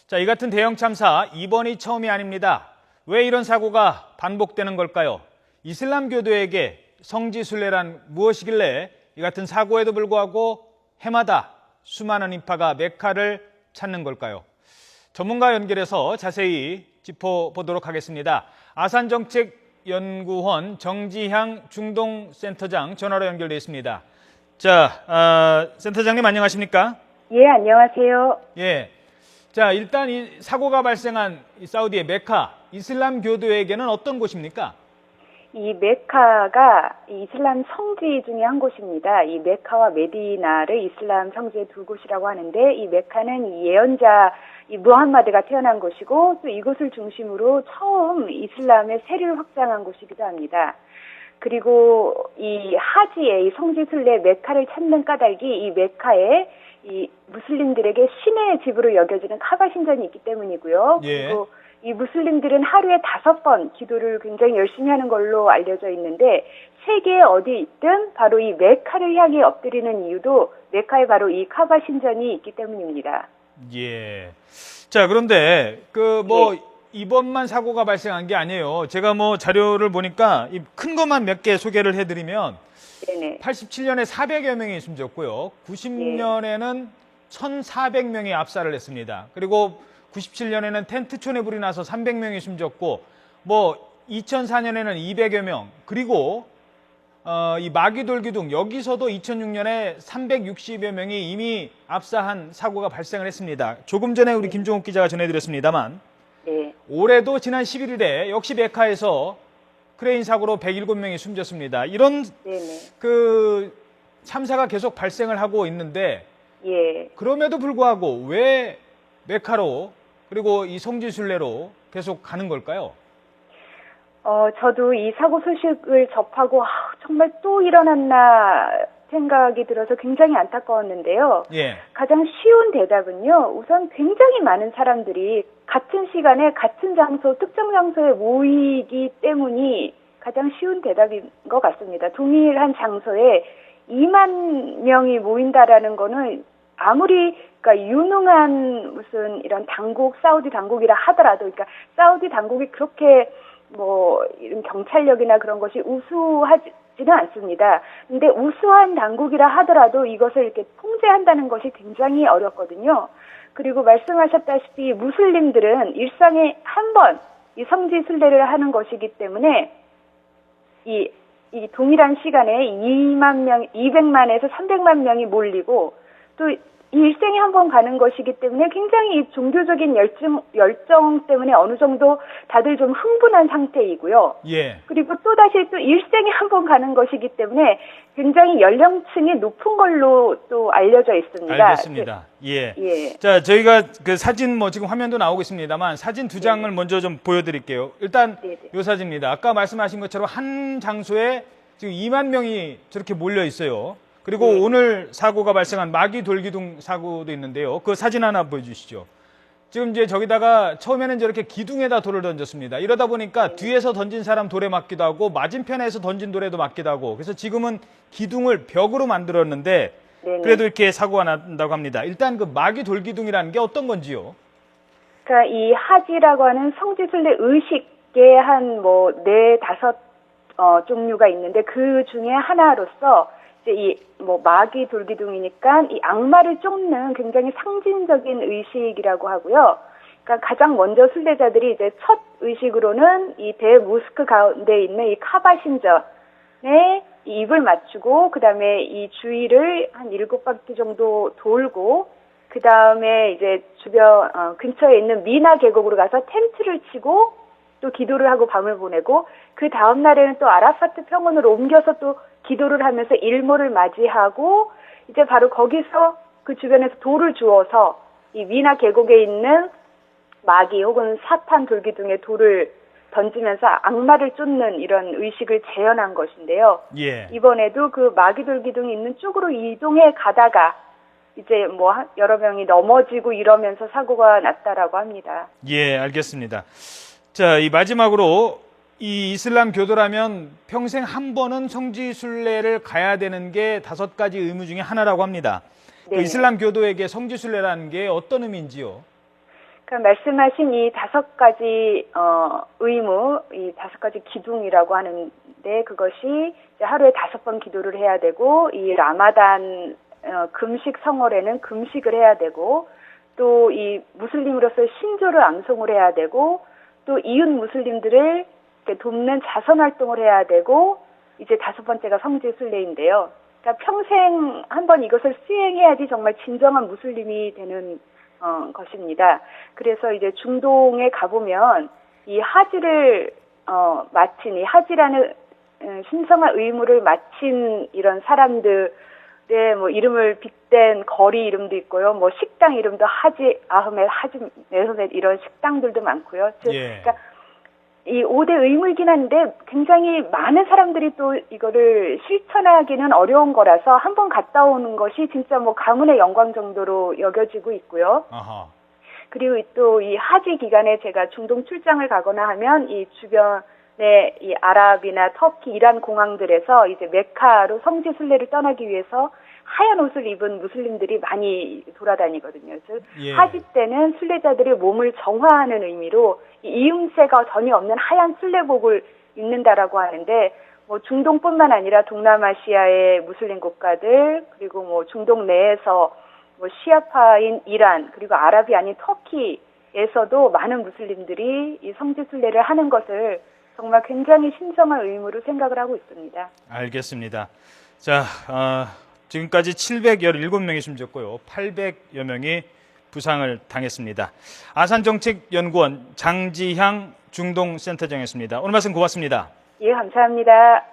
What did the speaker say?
자, 이 같은 대형 참사 이번이 처음이 아닙니다. 왜 이런 사고가 반복되는 걸까요? 이슬람교도에게 성지순례란 무엇이길래 이 같은 사고에도 불구하고 해마다 수많은 인파가 메카를 찾는 걸까요? 전문가 연결해서 자세히 짚어보도록 하겠습니다. 아산정책연구원 정지향 중동센터장 전화로 연결되어 있습니다. 자, 센터장님 안녕하십니까? 예, 안녕하세요. 예. 자, 일단 이 사고가 발생한 이 사우디의 메카, 이슬람 교도에게는 어떤 곳입니까? 이 메카가 이슬람 성지 중에 한 곳입니다. 이 메카와 메디나를 이슬람 성지의 두 곳이라고 하는데, 이 메카는 이 예언자 이 무함마드가 태어난 곳이고, 또 이곳을 중심으로 처음 이슬람의 세를 확장한 곳이기도 합니다. 그리고 이 하지의 이 성지 순례 메카를 찾는 까닭이 이 메카에 이 무슬림들에게 신의 집으로 여겨지는 카바 신전이 있기 때문이고요. 예. 그리고 이 무슬림들은 하루에 5번 기도를 굉장히 열심히 하는 걸로 알려져 있는데, 세계 어디 있든 바로 이 메카를 향해 엎드리는 이유도 메카에 바로 이 카바 신전이 있기 때문입니다. 예. 자, 그런데 예. 이번만 사고가 발생한 게 아니에요. 제가 자료를 보니까 이 큰 것만 몇 개 소개를 해드리면, 네네. 87년에 400여 명이 숨졌고요. 90년에는 1,400명이 압사를 했습니다. 그리고 97년에는 텐트촌에 불이 나서 300명이 숨졌고, 2004년에는 200여 명, 그리고 이 마기돌기둥, 여기서도 2006년에 360여 명이 이미 압사한 사고가 발생을 했습니다. 조금 전에 우리 김종욱 기자가 전해드렸습니다만, 네. 올해도 지난 11일에 역시 메카에서 크레인 사고로 107명이 숨졌습니다. 이런 네네. 참사가 계속 발생을 하고 있는데, 예. 그럼에도 불구하고 왜 메카로 그리고 이 성지순례로 계속 가는 걸까요? 저도 이 사고 소식을 접하고 정말 또 일어났나 생각이 들어서 굉장히 안타까웠는데요. 예. 가장 쉬운 대답은요, 우선 굉장히 많은 사람들이 같은 시간에 같은 장소, 특정 장소에 모이기 때문이 가장 쉬운 대답인 것 같습니다. 동일한 장소에 2만 명이 모인다라는 거는 아무리 그러니까 유능한 무슨 이런 당국, 사우디 당국이라 하더라도, 그러니까 사우디 당국이 그렇게 이런 경찰력이나 그런 것이 우수하지는 않습니다. 근데 우수한 당국이라 하더라도 이것을 이렇게 통제한다는 것이 굉장히 어렵거든요. 그리고 말씀하셨다시피 무슬림들은 일상에 한 번 이 성지 순례를 하는 것이기 때문에 이 동일한 시간에 200만에서 300만 명이 몰리고, 또 이 일생에 한 번 가는 것이기 때문에 굉장히 이 종교적인 열정 때문에 어느 정도 다들 좀 흥분한 상태이고요. 예. 그리고 또다시 또 일생에 한 번 가는 것이기 때문에 굉장히 연령층이 높은 걸로 또 알려져 있습니다. 알겠습니다. 예. 예. 자, 저희가 그 사진 지금 화면도 나오고 있습니다만 사진 두 장을 먼저 좀 보여드릴게요. 일단 네네. 이 사진입니다. 아까 말씀하신 것처럼 한 장소에 지금 2만 명이 저렇게 몰려 있어요. 그리고 오늘 사고가 발생한 마기돌기둥 사고도 있는데요. 그 사진 하나 보여주시죠. 지금 이제 저기다가 처음에는 저렇게 기둥에다 돌을 던졌습니다. 이러다 보니까 뒤에서 던진 사람 돌에 맞기도 하고 맞은편에서 던진 돌에도 맞기도 하고, 그래서 지금은 기둥을 벽으로 만들었는데 네네. 그래도 이렇게 사고가 난다고 합니다. 일단 그 마기돌기둥이라는 게 어떤 건지요? 그러니까 이 하지라고 하는 성지순례 의식의 한 4-5 종류가 있는데, 그 중에 하나로서 이제 마기 돌기둥이니까 이 악마를 쫓는 굉장히 상징적인 의식이라고 하고요. 그러니까 가장 먼저 순례자들이 이제 첫 의식으로는 이 대모스크 가운데 있는 이 카바 신전에 이 입을 맞추고, 그 다음에 이 주위를 한 7바퀴 정도 돌고, 그 다음에 이제 주변, 근처에 있는 미나 계곡으로 가서 텐트를 치고, 또 기도를 하고 밤을 보내고, 그 다음 날에는 또 아라파트 평원으로 옮겨서 또 기도를 하면서 일몰을 맞이하고, 이제 바로 거기서 그 주변에서 돌을 주워서 이 미나 계곡에 있는 마기 혹은 사탄 돌기둥에 돌을 던지면서 악마를 쫓는 이런 의식을 재현한 것인데요. 예. 이번에도 그 마기 돌기둥이 있는 쪽으로 이동해 가다가 이제 여러 명이 넘어지고 이러면서 사고가 났다라고 합니다. 예, 알겠습니다. 자, 이 마지막으로 이 이슬람 교도라면 평생 한 번은 성지순례를 가야 되는 게 5가지 의무 중에 하나라고 합니다. 그 이슬람 교도에게 성지순례라는 게 어떤 의미인지요? 그러니까 말씀하신 이 5가지 의무, 이 5가지 기둥이라고 하는데 그것이 이제 하루에 5번 기도를 해야 되고 이 라마단 금식 성월에는 금식을 해야 되고 또 이 무슬림으로서의 신조를 암송을 해야 되고 또 이웃 무슬림들을 이렇게 돕는 자선 활동을 해야 되고 이제 5번째가 성지 순례인데요. 그러니까 평생 한번 이것을 수행해야지 정말 진정한 무슬림이 되는 것입니다. 그래서 이제 중동에 가보면 이 하지를 마친 이 하지라는 신성한 의무를 마친 이런 사람들의 뭐 이름을 빗댄 거리 이름도 있고요. 뭐 식당 이름도 하지 아흐메드, 하지 메흐메드 이런 식당들도 많고요. 즉, 예. 그러니까 이 5대 의무이긴 한데 굉장히 많은 사람들이 또 이거를 실천하기는 어려운 거라서 한번 갔다 오는 것이 진짜 뭐 가문의 영광 정도로 여겨지고 있고요. 아하. 그리고 또 이 하지 기간에 제가 중동 출장을 가거나 하면 이 주변의 이 아랍이나 터키, 이란 공항들에서 이제 메카로 성지 순례를 떠나기 위해서 하얀 옷을 입은 무슬림들이 많이 돌아다니거든요. 즉 예. 하지 때는 순례자들이 몸을 정화하는 의미로 이 이음새가 전혀 없는 하얀 순례복을 입는다라고 하는데 뭐 중동뿐만 아니라 동남아시아의 무슬림 국가들 그리고 뭐 중동 내에서 뭐 시아파인 이란 그리고 아랍이 아닌 터키에서도 많은 무슬림들이 이 성지 순례를 하는 것을 정말 굉장히 신성한 의무로 생각을 하고 있습니다. 알겠습니다. 자, 지금까지 717명이 숨졌고요. 800여 명이 부상을 당했습니다. 아산정책연구원 장지향 중동센터장이었습니다. 오늘 말씀 고맙습니다. 예, 감사합니다.